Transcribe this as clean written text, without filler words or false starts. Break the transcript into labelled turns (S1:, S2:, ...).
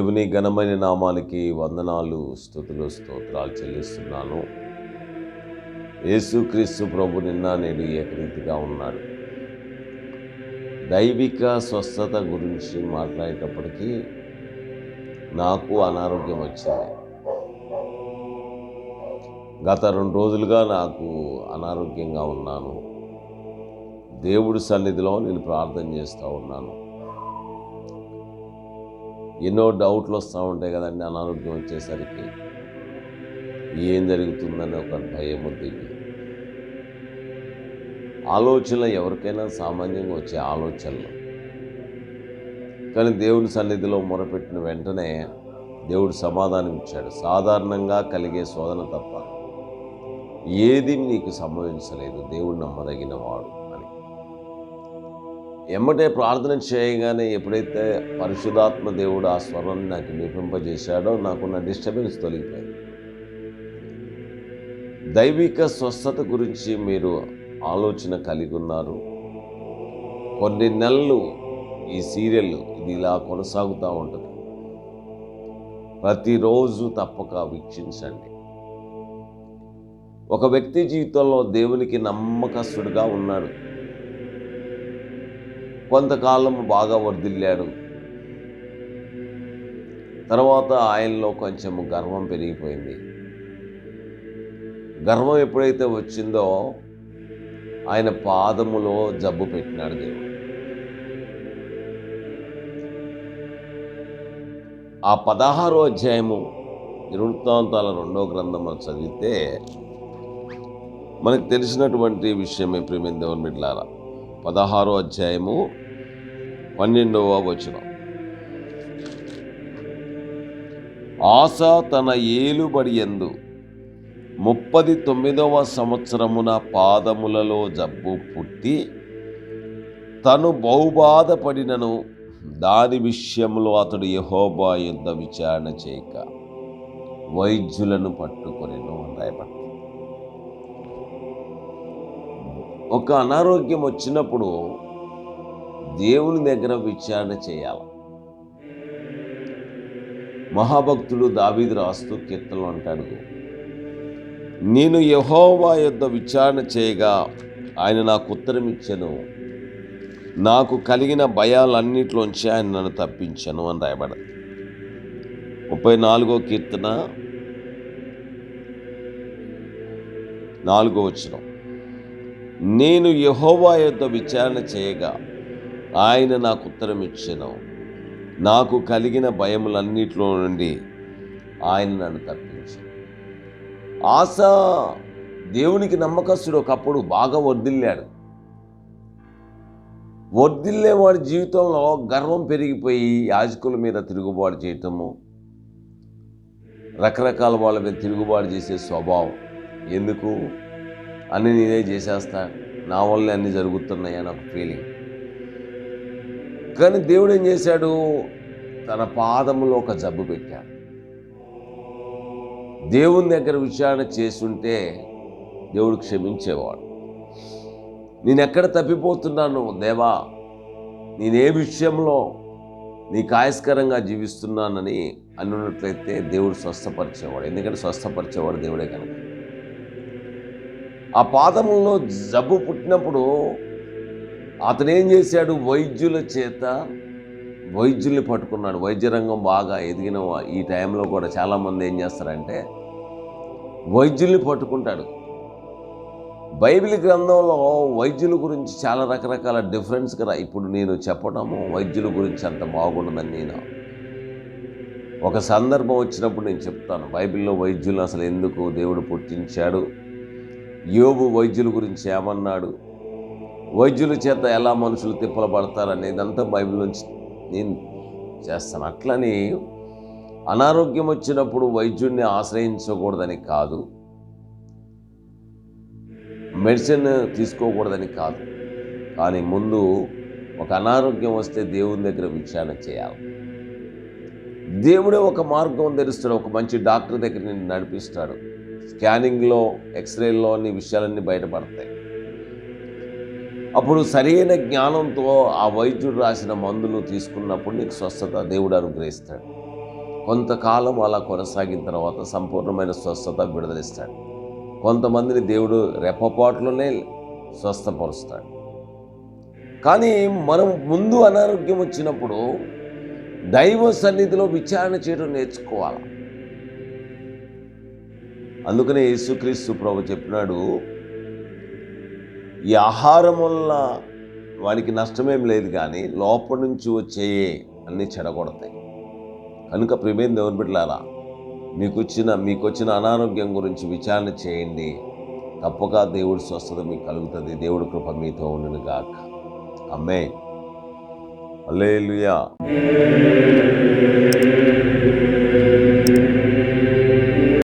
S1: దేవుని ఘనమైన నామానికి వందనాలు, స్తుతులు, స్తోత్రాలు చెల్లిస్తున్నాను. యేసుక్రీస్తు ప్రభు నిన్న నేడు ఏకరీతిగా ఉన్నాడు. దైవిక స్వస్థత గురించి మాట్లాడేటప్పటికీ నాకు అనారోగ్యం వచ్చింది. గత 2 రోజులుగా నాకు అనారోగ్యంగా ఉన్నాను. దేవుడి సన్నిధిలో నేను ప్రార్థన చేస్తూ ఉన్నాను. ఎన్నో డౌట్లు వస్తూ ఉంటాయి కదండి. అనారోగ్యం వచ్చేసరికి ఏం జరుగుతుందని ఒక భయం, దిగులు, ఆలోచనలు ఎవరికైనా సామాన్యంగా వచ్చే ఆలోచనలు. కానీ దేవుని సన్నిధిలో మొరపెట్టిన వెంటనే దేవుడు సమాధానం ఇచ్చాడు. సాధారణంగా కలిగే శోధన తప్ప ఏది నీకు సంభవించలేదు, దేవుడు నమ్మదగిన వాడు అని. ఎమ్మటే ప్రార్థన చేయగానే ఎప్పుడైతే పరిశుద్ధాత్మ దేవుడు ఆ స్వరాన్ని నాకు వినిపింపజేశాడో నాకున్న డిస్టర్బెన్స్ తొలగిపోయింది. దైవిక స్వస్థత గురించి మీరు ఆలోచన కలిగి ఉన్నారు. కొన్ని నెలలు ఈ సీరియల్ ఇది ఇలా కొనసాగుతూ ఉంటుంది. ప్రతిరోజు తప్పక వీక్షించండి. ఒక వ్యక్తి జీవితంలో దేవునికి నమ్మకస్తుడిగా ఉన్నాడు. కొంతకాలం బాగా వర్ధిల్లాడు. తర్వాత ఆయనలో కొంచెం గర్వం పెరిగిపోయింది. గర్వం ఎప్పుడైతే వచ్చిందో ఆయన పాదములో జబ్బు పెట్టినాడు దేవుడు. ఆ 16వ అధ్యాయము వృత్తాంతాల 2వ గ్రంథం చదివితే మనకు తెలిసినటువంటి విషయమే. ప్రియమైన దేవుని బిడ్డలారా, 16వ అధ్యాయము 12వ వచనం. ఆస తన ఏలుబడి యందు 39వ సంవత్సరమున పాదములలో జబ్బు పుట్టి తను బహుబాధపడినను దాని విషయంలో అతడు యెహోవా యొద్ద విచారణ చేయక వైద్యులను పట్టుకొనెను అని రాయబడింది. ఒక అనారోగ్యం వచ్చినప్పుడు దేవుని దగ్గర విచారణ చేయాలి. మహాభక్తుడు దావీదు రాస్తూ కీర్తనలు అంటాడు, నేను యెహోవా యొద్ద విచారణ చేయగా ఆయన నాకు ఉత్తరం ఇచ్చెను, నాకు కలిగిన భయాలన్నిటిలోంచి ఆయన నన్ను తప్పించను అని రాయబడింది. 34వ కీర్తన 4వ వచనం. నేను యెహోవా యొద్ద విచారణ చేయగా ఆయన నాకు ఉత్తరం ఇచ్చెను, నాకు కలిగిన భయములన్నిటిలో నుండి ఆయన నన్ను తప్పించాను. ఆస దేవునికి నమ్మకస్తుడు. ఒకప్పుడు బాగా వర్ధిల్లాడు. వర్ధిల్లే వాడి జీవితంలో గర్వం పెరిగిపోయి యాజకుల మీద తిరుగుబాటు చేయటము, రకరకాల వాళ్ళ మీద తిరుగుబాటు చేసే స్వభావం. ఎందుకు అన్నీ నేనే చేసేస్తా, నా వల్లే అన్నీ జరుగుతున్నాయి అని ఒక ఫీలింగ్. కానీ దేవుడు ఏం చేశాడు? తన పాదములో ఒక జబ్బు పెట్టాడు. దేవుని దగ్గర విచారణ చేసుంటే దేవుడు క్షమించేవాడు. నేను ఎక్కడ తప్పిపోతున్నాను దేవా, నేనే విషయంలో నీకు ఆయస్కరంగా జీవిస్తున్నానని అనున్నట్లయితే దేవుడు స్వస్థపరిచేవాడు. ఎందుకంటే స్వస్థపరిచేవాడు దేవుడే కనుక. ఆ పాదములో జబ్బు పుట్టినప్పుడు అతను ఏం చేశాడు? వైద్యుల్ని పట్టుకున్నాడు. వైద్య రంగం బాగా ఎదిగిన ఈ టైంలో కూడా చాలామంది ఏం చేస్తారంటే వైద్యుల్ని పట్టుకుంటాడు. బైబిల్ గ్రంథంలో వైద్యుల గురించి చాలా రకరకాల డిఫరెన్స్ కదా. ఇప్పుడు నేను చెప్పడము వైద్యుల గురించి అంత బాగుండదని నేను ఒక సందర్భం వచ్చినప్పుడు నేను చెప్తాను. బైబిల్లో వైద్యులు అసలు ఎందుకు దేవుడు పుట్టించాడు, యోబు వైద్యుల గురించి ఏమన్నాడు, వైద్యుల చేత ఎలా మనుషులు తిప్పలు పడతారనేదంతా బైబిల్ నుంచి నేను చేస్తాను. అట్లని అనారోగ్యం వచ్చినప్పుడు వైద్యుడిని ఆశ్రయించకూడదని కాదు, మెడిసిన్ తీసుకోకూడదని కాదు. కానీ ముందు ఒక అనారోగ్యం వస్తే దేవుని దగ్గర విచారణ చేయాలి. దేవుడే ఒక మార్గం తెరుస్తాడు. ఒక మంచి డాక్టర్ దగ్గర నిన్ను నడిపిస్తాడు. స్కానింగ్లో, ఎక్స్రేల్లో అన్ని విషయాలన్నీ బయటపడతాయి. అప్పుడు సరైన జ్ఞానంతో ఆ వైద్యుడు రాసిన మందులు తీసుకున్నప్పుడు నీకు స్వస్థత దేవుడు అనుగ్రహిస్తాడు. కొంతకాలం అలా కొనసాగిన తర్వాత సంపూర్ణమైన స్వస్థత విడుదలిస్తాడు. కొంతమందిని దేవుడు రెప్పపాట్లోనే స్వస్థపరుస్తాడు. కానీ మనం ముందు అనారోగ్యం వచ్చినప్పుడు దైవ సన్నిధిలో విచారణ చేయడం నేర్చుకోవాలి. అందుకనే యేసుక్రీస్తు ప్రభు చెప్పినాడు, ఈ ఆహారం వల్ల వాడికి నష్టమేం లేదు, కానీ లోపల నుంచి వచ్చే అన్నీ చెడగొడతాయి. కనుక ప్రియమైన దేవుని బిడ్డలారా, మీకు వచ్చిన అనారోగ్యం గురించి విచారణ చేయండి. తప్పక దేవుడి స్వస్థత మీకు కలుగుతుంది. దేవుడి కృప మీతో ఉండును గాక. ఆమేన్. హల్లెలూయా.